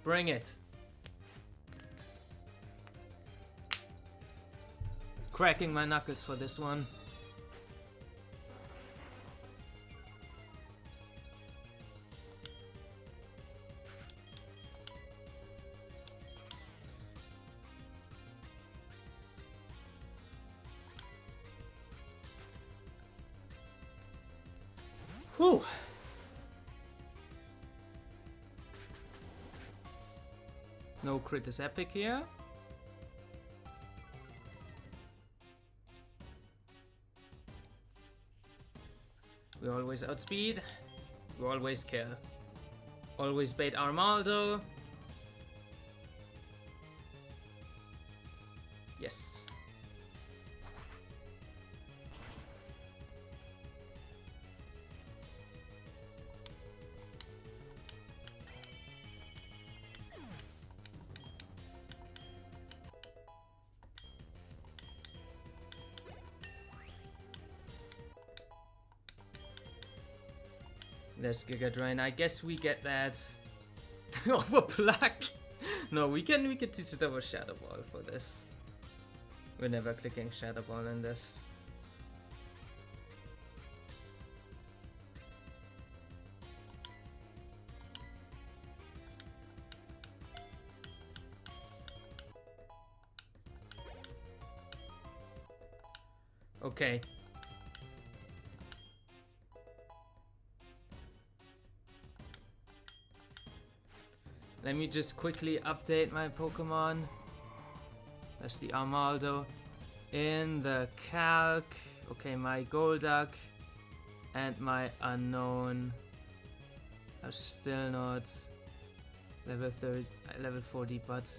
Bring it. Cracking my knuckles for this one. Whew. No crit is epic here. We always outspeed. We always kill. Always bait Armaldo. Yes. There's Giga Drain. I guess we get that over Pluck. No, we can teach it over Shadow Ball for this. We're never clicking Shadow Ball in this. Okay. Let me just quickly update my Pokemon. That's the Armaldo. In the calc. Okay, my Golduck and my Unknown are still not level 40, but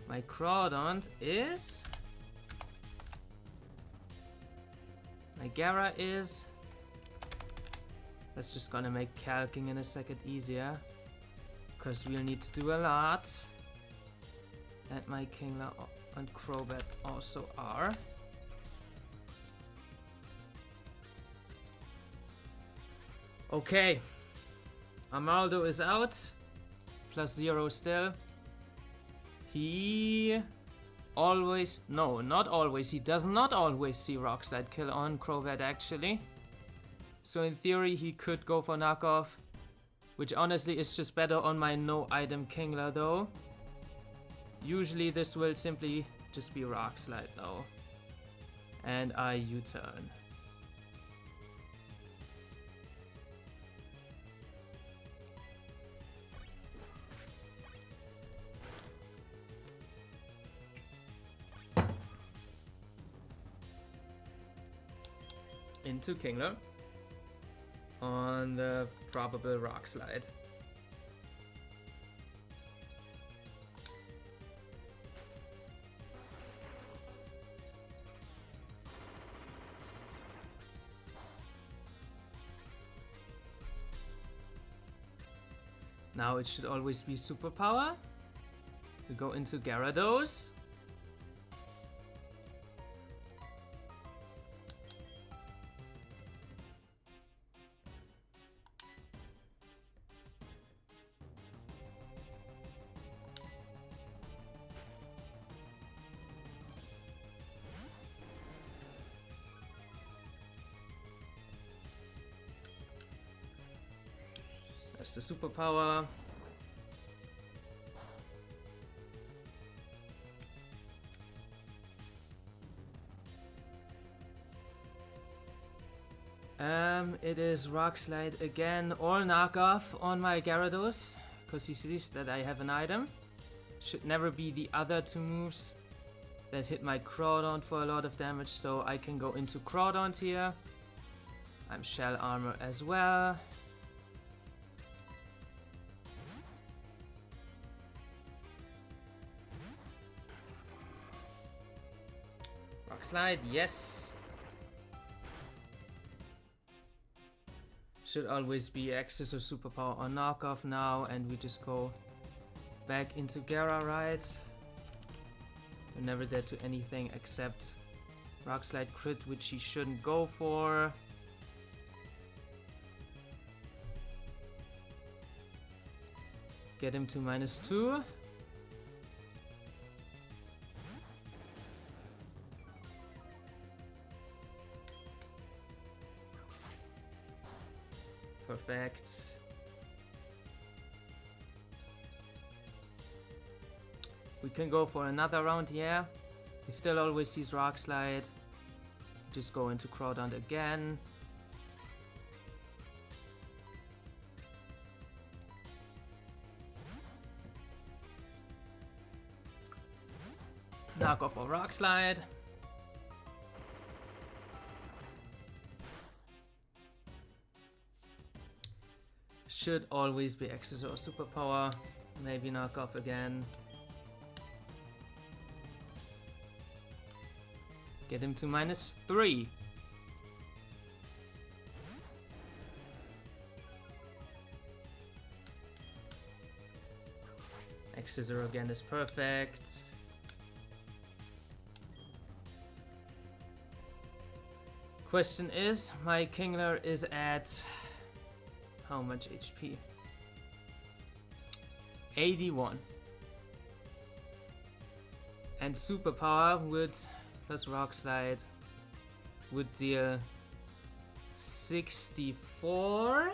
my Crawdont is. My Gara is. That's just gonna make calcing in a second easier. Because we'll need to do a lot. And my Kingler and Crobat also are. Okay. Armaldo is out. +0 still. He always... No, not always. He does not always see Rock Slide kill on Crobat actually. So in theory he could go for knockoff. Which honestly is just better on my no item Kingler though. Usually this will simply just be Rock Slide though. And I U-turn. Into Kingler. On the probable Rock Slide. Now it should always be Superpower. We go into Gyarados. The Superpower. It is Rock Slide again or knockoff on my Gyarados because he sees that I have an item. Should never be the other two moves that hit my Crawdont for a lot of damage, so I can go into Crawdont here. I'm Shell Armor as well. Slide, yes. Should always be access or Superpower or knockoff now, and we just go back into Gara, right? We're never dead to anything except Rock Slide crit, which he shouldn't go for. Get him to -2. Perfect. We can go for another round, yeah. He still always sees Rock Slide. Just go into Crawdaunt again. Knock off a Rock Slide. Should always be Access or Superpower. Maybe knock off again. Get him to -3. Scissor again is perfect. Question is, my Kingler is at how much HP? 81. And Superpower would, plus Rock Slide, would deal 64.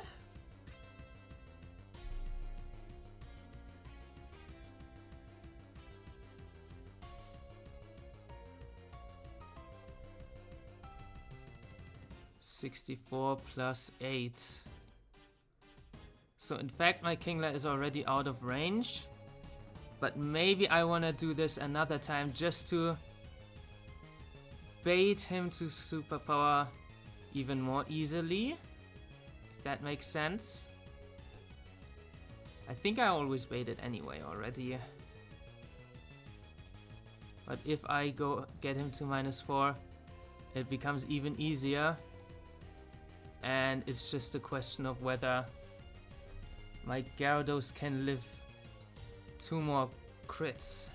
+8. So in fact my Kingler is already out of range. But maybe I wanna do this another time just to bait him to Superpower even more easily. If that makes sense. I think I always bait it anyway already. But if I go get him to -4, it becomes even easier. And it's just a question of whether my Gyarados can live 2 more crits.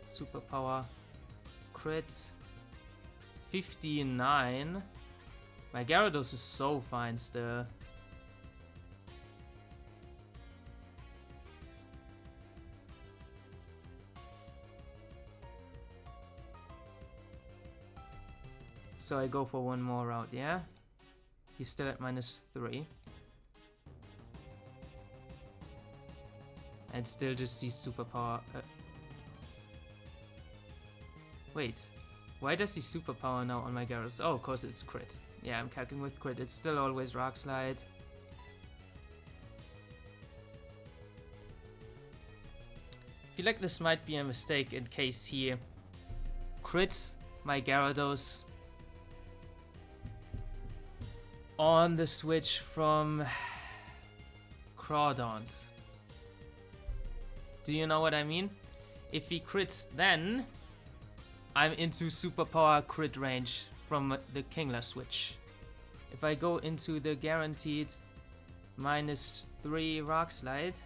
Superpower crit 59. My Gyarados is so fine still. So I go for one more route, yeah? He's still at -3. And still just sees Superpower. Wait, why does he Superpower now on my Gyarados? Oh, cause it's crit. Yeah, I'm calculating with crit. It's still always Rock Slide. I feel like this might be a mistake in case he crits my Gyarados on the switch from Crawdaunt. Do you know what I mean? If he crits then, I'm into Superpower crit range from the Kingler switch. If I go into the guaranteed -3 Rock Slide,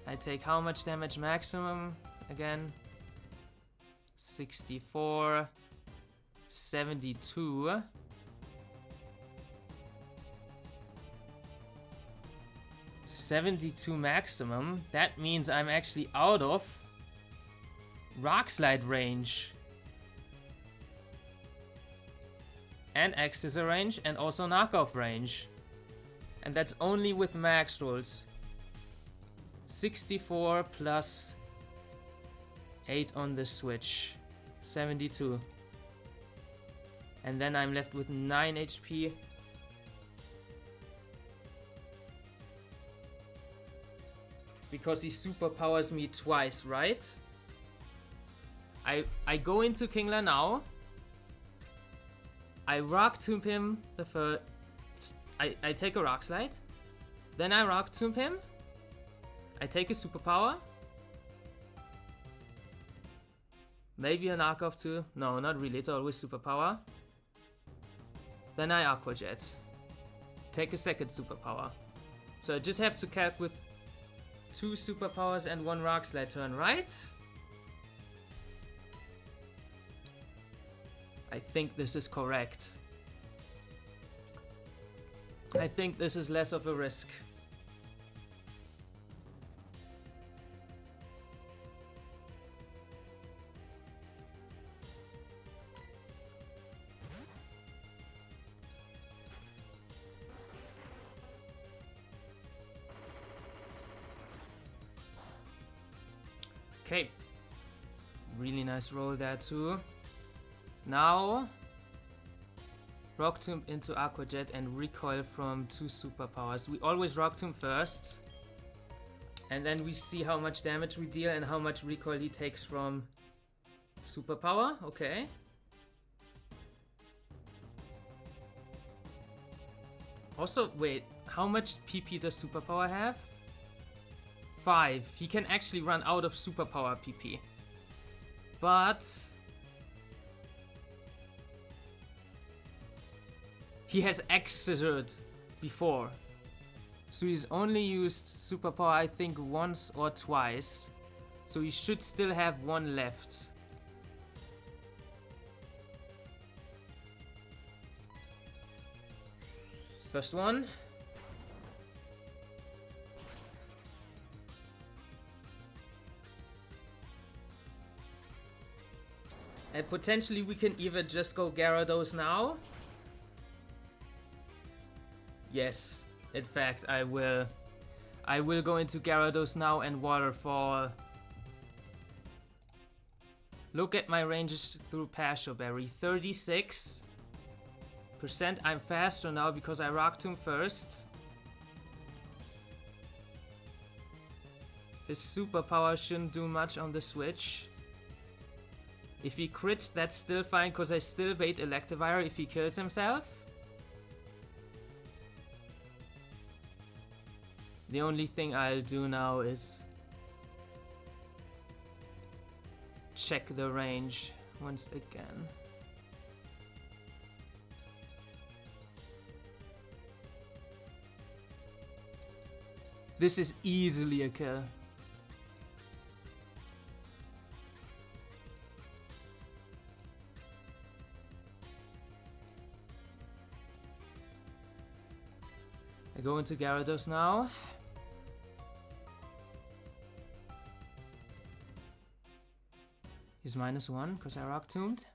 I take how much damage maximum? Again, 64, 72. $72 maximum. That means I'm actually out of Rock Slide range. And Accessor range and also knockoff range. And that's only with max rolls. 64 plus 8 on the switch. 72. And then I'm left with 9 HP. Because he superpowers me twice, right? I go into Kingler now. I Rock Tomb him the first. I take a Rock Slide. Then I Rock Tomb him. I take a Superpower. Maybe a knockoff too. No, not really. It's always Superpower. Then I Aqua Jet. Take a second Superpower. So I just have to calc with 2 Superpowers and 1 Rock Slide turn, right? I think this is correct. I think this is less of a risk. Okay. Really nice roll there too. Now Rock Tomb into Aqua Jet and recoil from 2 superpowers. We always Rock Tomb first. And then we see how much damage we deal and how much recoil he takes from superpower. Okay. Also, wait, how much PP does superpower have? 5. He can actually run out of superpower PP. But he has exited before. So he's only used superpower, I think, once or twice. So he should still have 1 left. First one. And potentially we can either just go Gyarados now. Yes, in fact I will. I will go into Gyarados now and Waterfall. Look at my ranges through Passion Berry. 36%. I'm faster now because I Rock Tomb first. His superpower shouldn't do much on the switch. If he crits, that's still fine because I still bait Electivire if he kills himself. The only thing I'll do now is check the range once again. This is easily a kill. I go into Gyarados now. He's -1 because I Rock Tombed.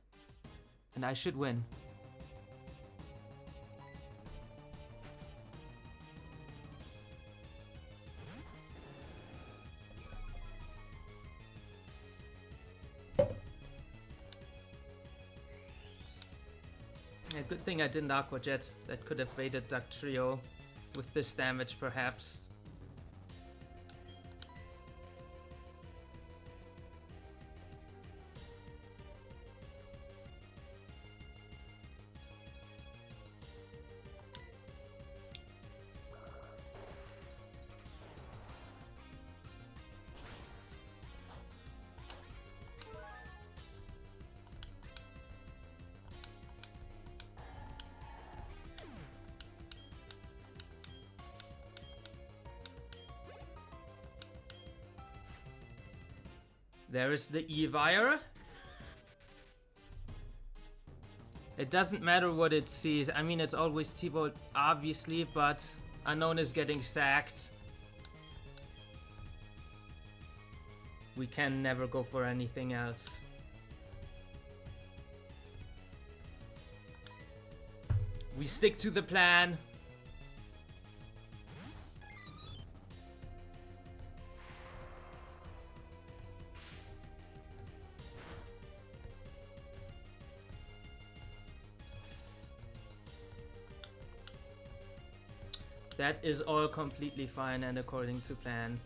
And I should win. Yeah, good thing I didn't Aqua Jet. That could have baited Duck Trio with this damage perhaps. There is the Evire. It doesn't matter what it sees. I mean, it's always T-Bolt, obviously, but Unknown is getting sacked. We can never go for anything else. We stick to the plan. That is all completely fine and according to plan.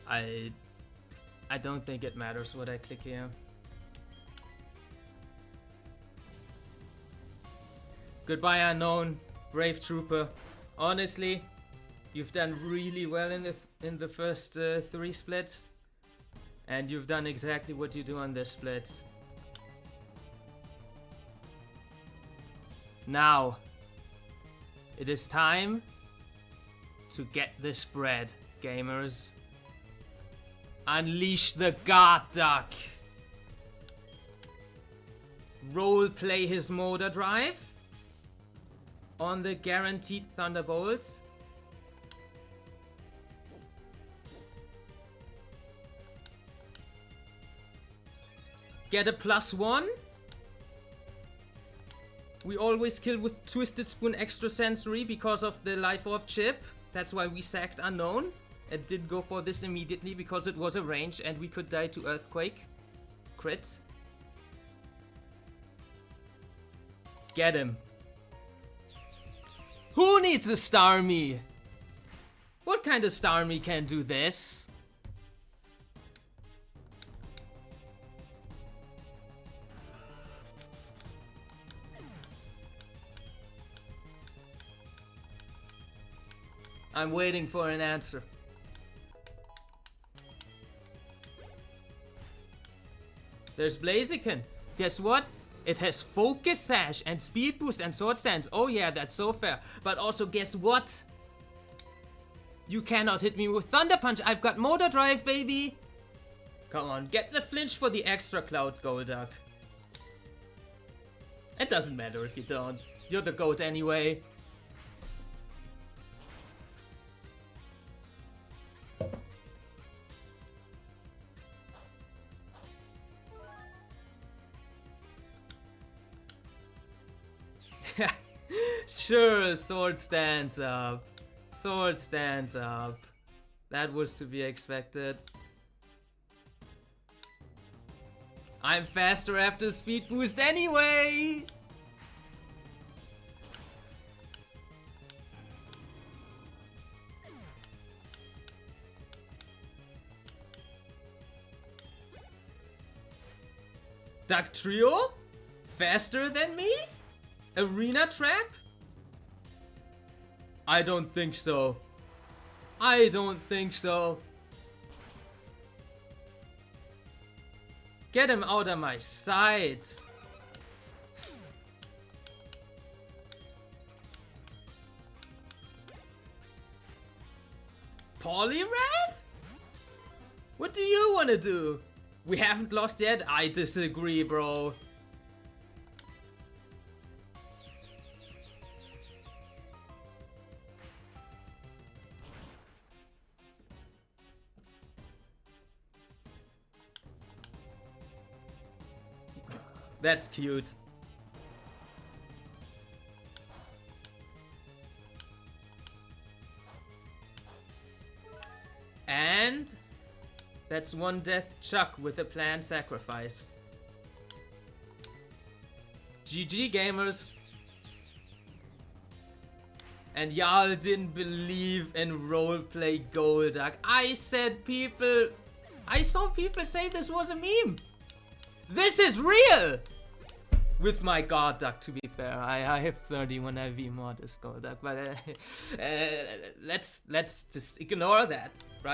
I don't think it matters what I click here. Goodbye, Unknown, brave trooper. Honestly, you've done really well in the first 3 splits, and you've done exactly what you do on this split. Now, it is time to get this bread, gamers. Unleash the God Duck. roleplay his motor drive on the guaranteed Thunderbolts. Get a +1. We always kill with Twisted Spoon Extrasensory because of the Life Orb chip. That's why we sacked Unknown. It did go for this immediately because it was a range and we could die to Earthquake. Crit. Get him. Who needs a Starmie? What kind of Starmie can do this? I'm waiting for an answer. There's Blaziken. Guess what? It has Focus Sash and Speed Boost and Sword Stance. Oh yeah, that's so fair. But also guess what? You cannot hit me with Thunder Punch. I've got Motor Drive, baby. Come on, get the flinch for the extra Cloud, Golduck. It doesn't matter if you don't. You're the GOAT anyway. Sure, Sword stands up. Sword stands up. That was to be expected. I'm faster after Speed Boost anyway! Duck Trio? Faster than me? Arena Trap? I don't think so. I don't think so. Get him out of my sight. Poliwrath? What do you want to do? We haven't lost yet? I disagree, bro. That's cute. And that's one death Chuck with a planned sacrifice. GG gamers. And y'all didn't believe in roleplay Golduck. I saw people say this was a meme. This is real! With my Golduck, to be fair. I have 31 IV mod as Golduck, but let's just ignore that, right?